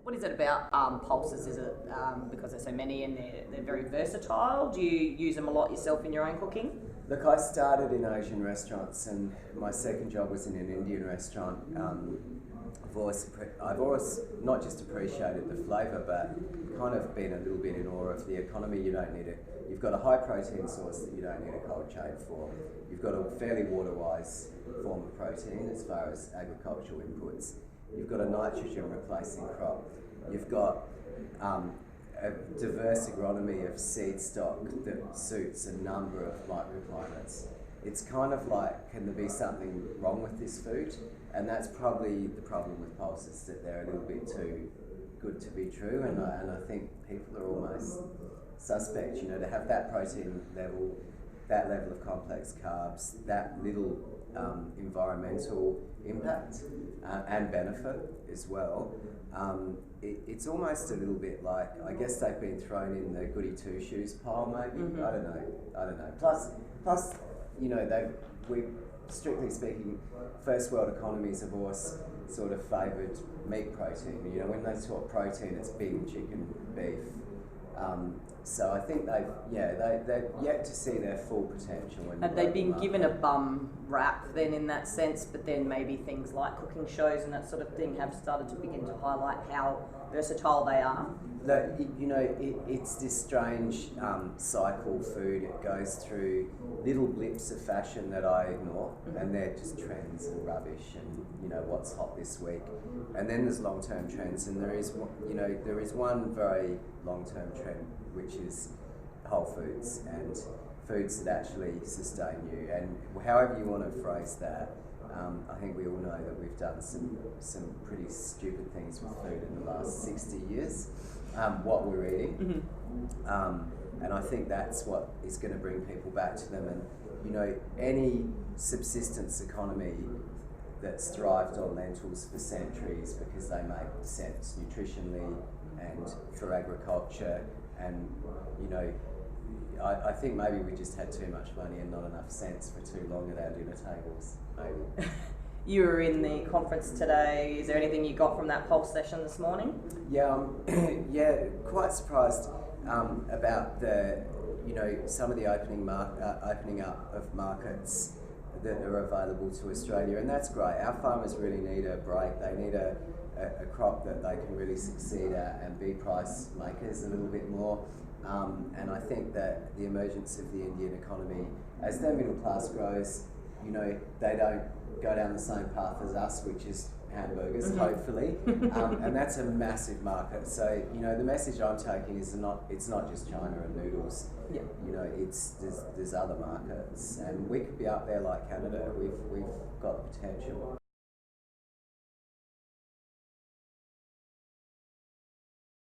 What is it about pulses? Is it because there's so many and they're very versatile? Do you use them a lot yourself in your own cooking? Look, I started in Asian restaurants, and my second job was in an Indian restaurant. I've always not just appreciated the flavour, but kind of been a little bit in awe of the economy. You don't need it. You've got a high protein source that you don't need a cold chain for. You've got a fairly water-wise form of protein as far as agricultural inputs. You've got a nitrogen replacing crop. You've got a diverse agronomy of seed stock that suits a number of microclimates. It's kind of like, can there be something wrong with this food? And that's probably the problem with pulses, that they're a little bit too good to be true. And I think people are almost suspect, to have that protein level, that level of complex carbs, that little environmental impact and benefit as well. It's almost a little bit like, I guess they've been thrown in the goody two shoes pile maybe. Mm-hmm. I don't know. Plus, we strictly speaking, first world economies have always sort of favoured meat protein. When they talk protein, it's beef, chicken, beef. So I think they've yet to see their full potential. Have they been given a bum rap then in that sense, but then maybe things like cooking shows and that sort of thing have started to begin to highlight how versatile they are? It's this strange cycle food. It goes through little blips of fashion that I ignore, and they're just trends and rubbish and what's hot this week. And then there's long-term trends, and there is one very long-term trend, which is whole foods and foods that actually sustain you. And however you want to phrase that, I think we all know that we've done some pretty stupid things with food in the last 60 years, what we're eating. Mm-hmm. And I think that's what is going to bring people back to them. And, any subsistence economy that's thrived on lentils for centuries because they make sense nutritionally and for agriculture. And, I think maybe we just had too much money and not enough sense for too long at our dinner tables, maybe. You were in the conference today. Is there anything you got from that pulse session this morning? Yeah, quite surprised about the, some of the opening up of markets that are available to Australia, and that's great. Our farmers really need a break. They need a crop that they can really succeed at and be price makers a little bit more. And I think that the emergence of the Indian economy, as their middle class grows, they don't go down the same path as us, which is hamburgers, mm-hmm. hopefully. And that's a massive market. So, the message I'm taking is it's not just China and noodles. Yeah. There's other markets, and we could be up there like Canada. We've got the potential.